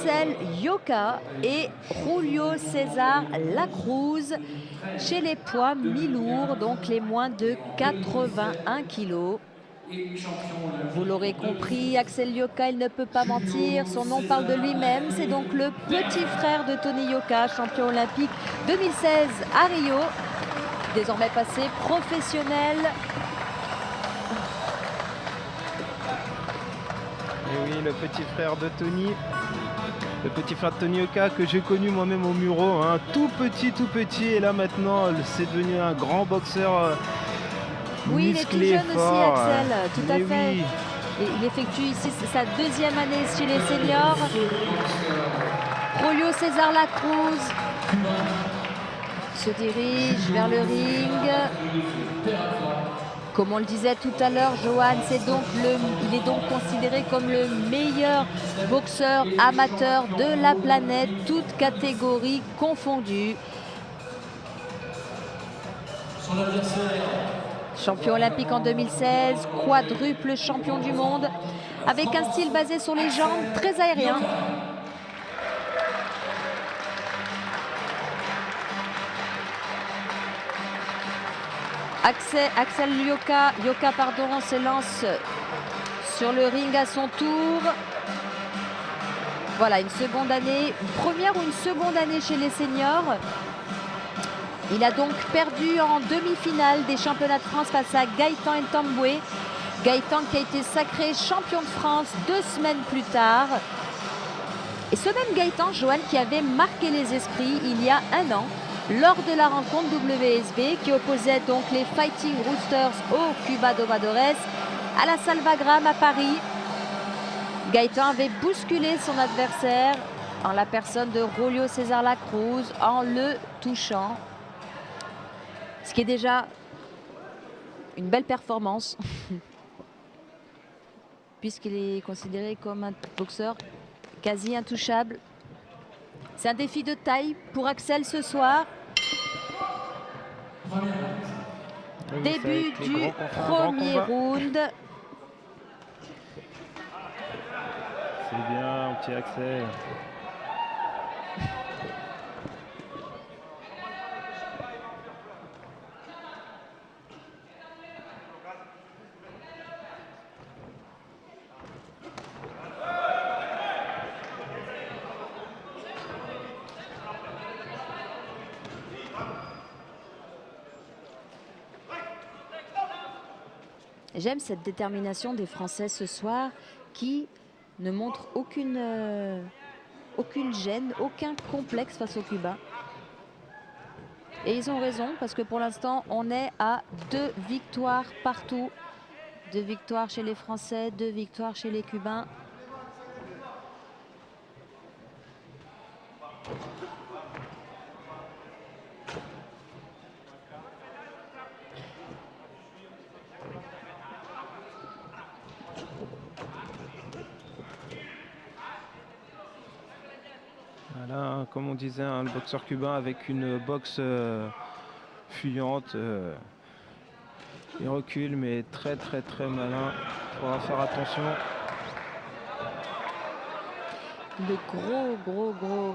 Axel Yoka et Julio César Lacruz chez les poids mi-lourds, donc les moins de 81 kg. Vous l'aurez compris, Axel Yoka, il ne peut pas mentir, son nom parle de lui-même. C'est donc le petit frère de Tony Yoka, champion olympique 2016 à Rio, désormais passé professionnel. Et oui, le petit frère de Tony. Le petit frère de Tony Yoka que j'ai connu moi-même au Muro, hein, tout petit, et là maintenant c'est devenu un grand boxeur oui, musclé, il est tout jeune fort. aussi, Axel, tout à fait. Oui. Et il effectue ici sa deuxième année chez les seniors. Julio César Lacruz se dirige vers le ring. Comme on le disait tout à l'heure, Johan, il est donc considéré comme le meilleur boxeur amateur de la planète, toutes catégories confondues. Champion olympique en 2016, quadruple champion du monde, avec un style basé sur les jambes, très aérien. Axel Yoka s'élance sur le ring à son tour. Voilà, une seconde année, une première ou une seconde année chez les seniors. Il a donc perdu en demi-finale des championnats de France face à Gaëtan Ntambwe. Gaëtan qui a été sacré champion de France 2 semaines plus tard. Et ce même Gaëtan, Johan, qui avait marqué les esprits il y a un an, lors de la rencontre WSB qui opposait donc les Fighting Roosters au Cuba Dovadores à la Salvagram à Paris. Gaëtan avait bousculé son adversaire en la personne de Julio César Lacruz en le touchant. Ce qui est déjà une belle performance puisqu'il est considéré comme un boxeur quasi intouchable. C'est un défi de taille pour Axel ce soir. Oui, début du premier round. C'est bien, petit Axel. J'aime cette détermination des Français ce soir qui ne montrent aucune gêne, aucun complexe face aux Cubains. Et ils ont raison parce que pour l'instant, on est à 2 victoires partout. 2 victoires chez les Français, 2 victoires chez les Cubains. Voilà, comme on disait, hein, le boxeur cubain avec une boxe fuyante. Il recule, mais très malin. Il faudra faire attention.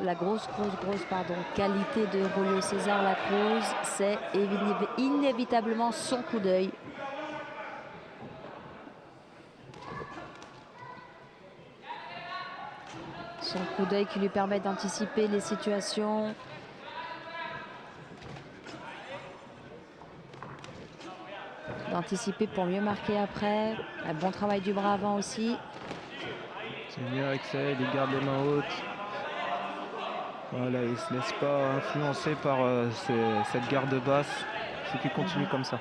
La grosse qualité de Julio César Lacruz, c'est inévitablement son coup d'œil. Son coup d'œil qui lui permet d'anticiper les situations. D'anticiper pour mieux marquer après. Un bon travail du bras avant aussi. C'est mieux Axel, il garde les mains hautes. Voilà, il ne se laisse pas influencer par cette garde basse. Il faut qu'il continue comme ça.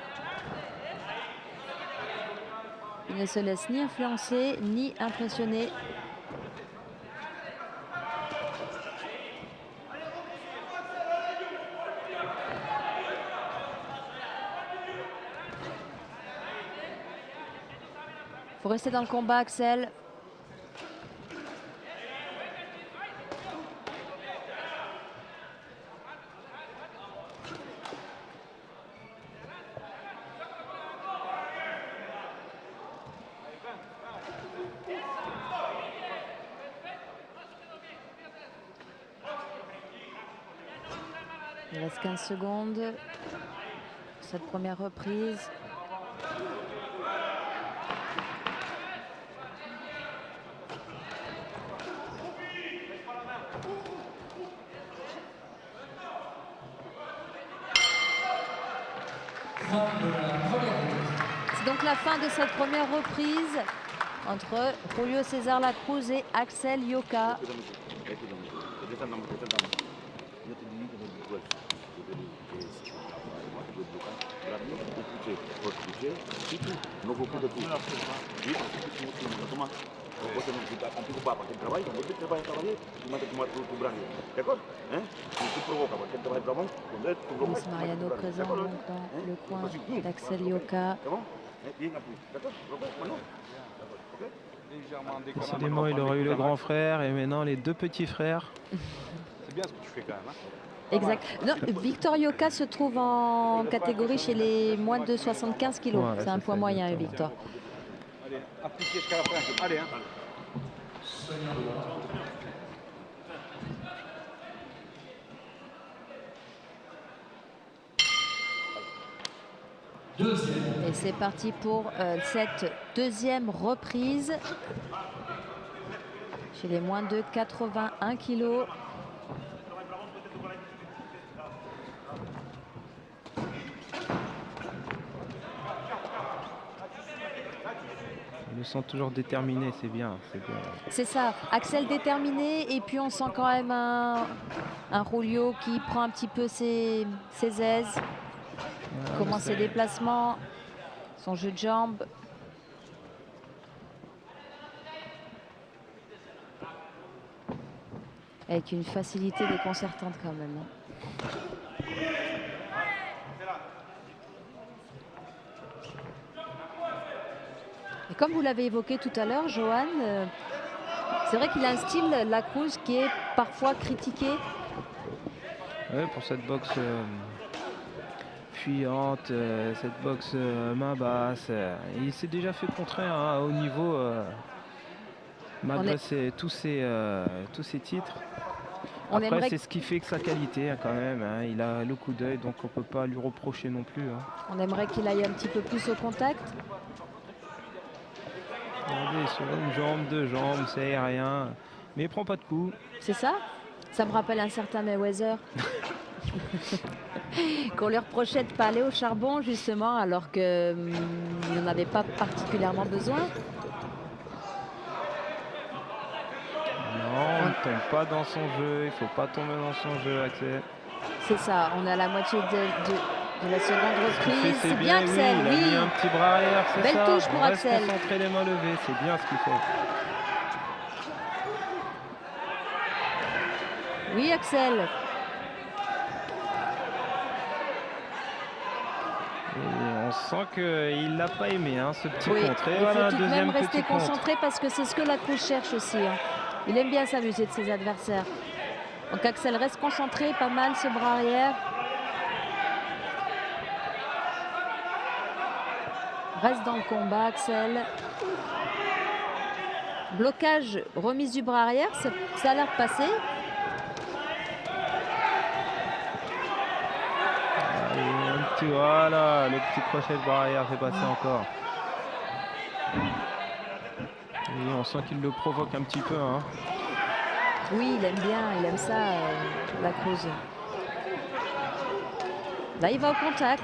Il ne se laisse ni influencer, ni impressionner. Faut rester dans le combat, Axel. Il reste 15 secondes. Cette première reprise. C'est donc la fin de cette première reprise entre Julio César Lacruz et Axel Yoka. Luis Mariano présent donc dans le coin d'Axel Yoka. Décidément, il aurait eu le grand frère et maintenant les deux petits frères. C'est bien ce que tu fais quand même. Hein. Exact. Non, Victor Yoka se trouve en catégorie chez les moins de 75 kg. Voilà, c'est un c'est poids ça, moyen, exactement. Victor. Allez, appliquez jusqu'à la fin. Allez, hein. Et c'est parti pour cette deuxième reprise chez les moins de 81 kg. Ils le sont toujours déterminés, c'est bien, c'est bien. C'est ça, Axel déterminé et puis on sent quand même un Julio qui prend un petit peu ses aises. Voilà, Comment ses déplacements, son jeu de jambes. Avec une facilité déconcertante quand même. Et comme vous l'avez évoqué tout à l'heure, Johan, c'est vrai qu'il a un style, Lacruz, qui est parfois critiqué. Ouais, pour cette boxe fuyante, cette boxe main basse. Il s'est déjà fait contrer à haut niveau, malgré tous ses titres. Après, c'est ce qui fait que sa qualité hein, quand même. Hein. Il a le coup d'œil, donc on ne peut pas lui reprocher non plus. Hein. On aimerait qu'il aille un petit peu plus au contact. Regardez, sur une jambe, deux jambes, c'est aérien. Mais il prend pas de coups. C'est ça? Ça me rappelle un certain Mayweather. Qu'on lui reprochait de ne pas aller au charbon, justement, alors qu'il n'en avait pas particulièrement besoin. Non, on ne tombe pas dans son jeu. Il ne faut pas tomber dans son jeu, Axel. C'est ça, on est à la moitié de la seconde reprise. C'est bien, Axel, oui. Il a mis un petit bras arrière, c'est ça. Belle touche pour Axel. Reste concentré, les mains levées, c'est bien ce qu'il fait. Oui, Axel. Et on sent qu'il ne l'a pas aimé, hein, ce petit Oui, contre. Et il voilà, faut tout de même deuxième rester petit contre. concentré parce que c'est ce que Lacruz cherche aussi. Hein. Il aime bien s'amuser de ses adversaires. Donc Axel reste concentré, pas mal ce bras arrière. Reste dans le combat, Axel. Blocage, remise du bras arrière, ça a l'air de passer. Voilà, le petit crochet de bras arrière fait passer encore. Et on sent qu'il le provoque un petit peu. Hein. Oui, il aime bien, il aime ça, Lacruz. Là, il va au contact.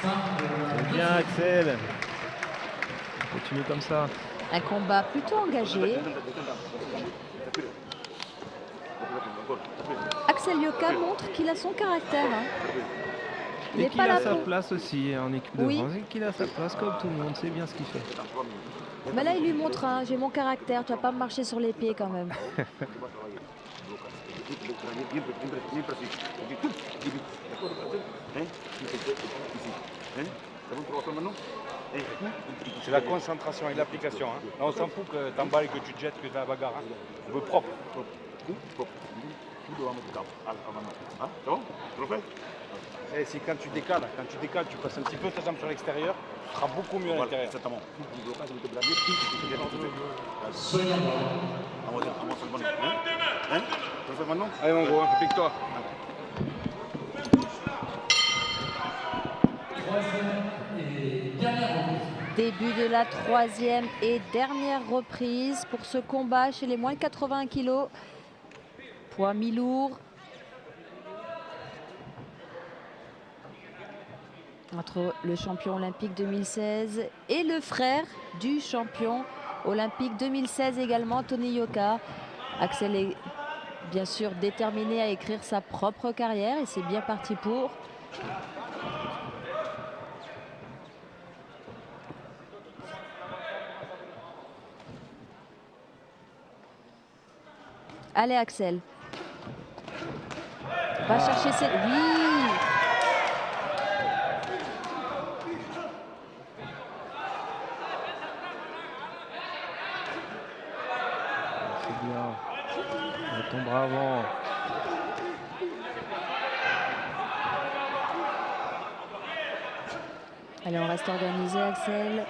C'est bien, Axel. Continue comme ça. Un combat plutôt engagé. Axel Yoka montre qu'il a son caractère. Hein. Il Et n'est qu'il pas là a sa pour... place aussi en équipe de Oui. France. Et qu'il a sa place comme tout le monde. C'est bien ce qu'il fait. Mais là, il lui montre, hein, j'ai mon caractère, tu vas pas me marcher sur les pieds quand même. C'est la concentration et l'application. Hein. Là, on s'en fout que tu emballes, que tu te jettes, que tu as la bagarre. Hein. On veut propre. tout devant notre camp. Allez, maintenant. Hein? C'est bon? Tu le fais? Et si quand tu décales, tu passes un petit peu ta jambe sur l'extérieur, tu seras beaucoup mieux à l'intérieur. Exactement. Tout le blocage, vous te blâmez, tout bien, tout fait. Soyons bons. On va faire le bon. Hein? Tu le fais maintenant? Allez mon gros, applique-toi. Début de la troisième et dernière reprise pour ce combat chez les moins de 80 kg. Poids mi-lourd. Entre le champion olympique 2016 et le frère du champion olympique 2016 également, Tony Yoka. Axel est bien sûr déterminé à écrire sa propre carrière et c'est bien parti pour. Allez Axel. Va chercher ses... Oui. C'est bien. On tombera avant. Allez, on reste organisé Axel.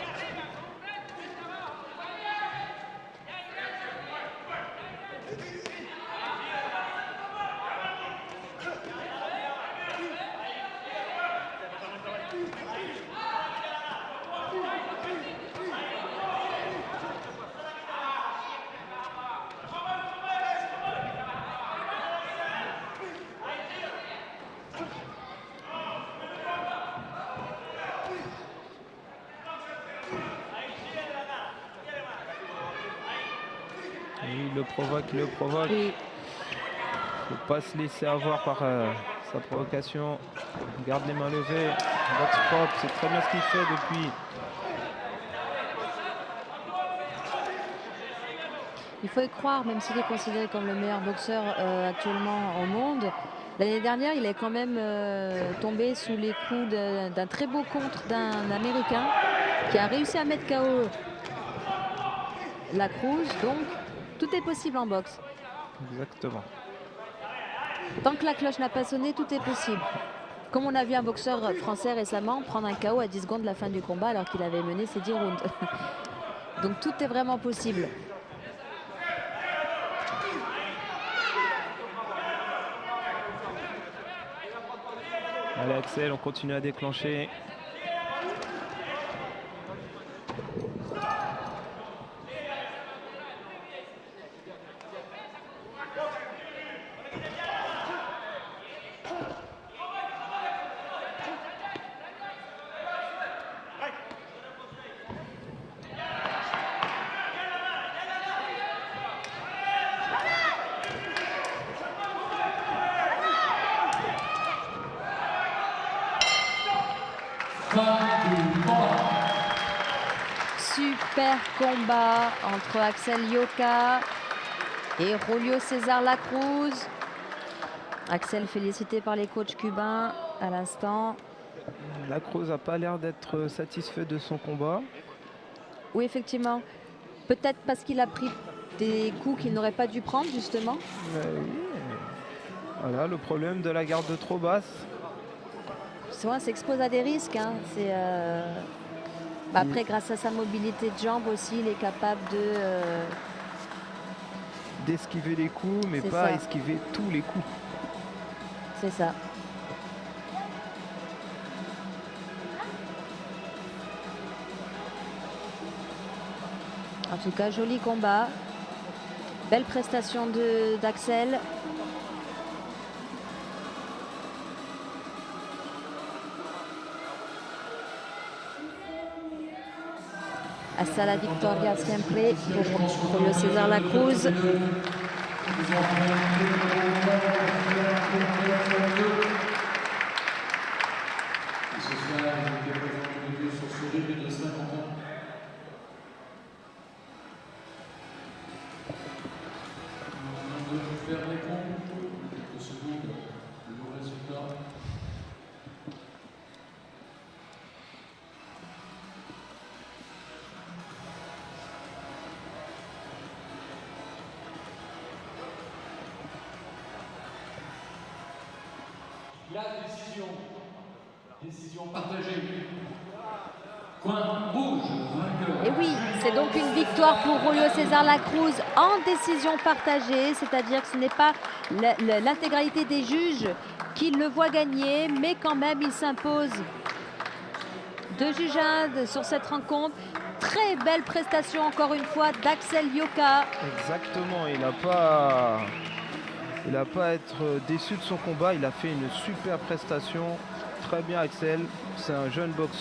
Il le provoque, il le provoque. Oui. Faut pas se laisser avoir par sa provocation. Il garde les mains levées. Boxe propre, c'est très bien ce qu'il fait depuis. Il faut y croire, même s'il est considéré comme le meilleur boxeur actuellement au monde. L'année dernière, il est quand même tombé sous les coups d'un très beau contre d'un Américain qui a réussi à mettre KO la Cruz. Donc, tout est possible en boxe. Exactement. Tant que la cloche n'a pas sonné, tout est possible. Comme on a vu un boxeur français récemment prendre un KO à 10 secondes de la fin du combat alors qu'il avait mené ses 10 rounds. Donc tout est vraiment possible. Allez Axel, on continue à déclencher. Super combat entre Axel Yoka et Julio César Lacruz. Axel félicité par les coachs cubains à l'instant. Lacruz n'a pas l'air d'être satisfait de son combat. Oui, effectivement. Peut-être parce qu'il a pris des coups qu'il n'aurait pas dû prendre, justement. Oui. Voilà le problème de la garde trop basse. Souvent, s'expose à des risques. Hein. Après, grâce à sa mobilité de jambes aussi, il est capable d'esquiver les coups, mais pas ça. esquiver tous les coups. C'est ça. En tout cas, joli combat. Belle prestation d'Axel. Hasta la victoria siempre pour Julio César Lacruz. Décision partagée. Coin rouge, vainqueur. Et oui, c'est donc une victoire pour Julio César Lacruz en décision partagée, c'est-à-dire que ce n'est pas l'intégralité des juges qui le voient gagner, mais quand même il s'impose 2 juges à 1 sur cette rencontre. Très belle prestation encore une fois d'Axel Yoka. Exactement, il n'a pas à être déçu de son combat, il a fait une super prestation. Très bien Axel, c'est un jeune boxeur.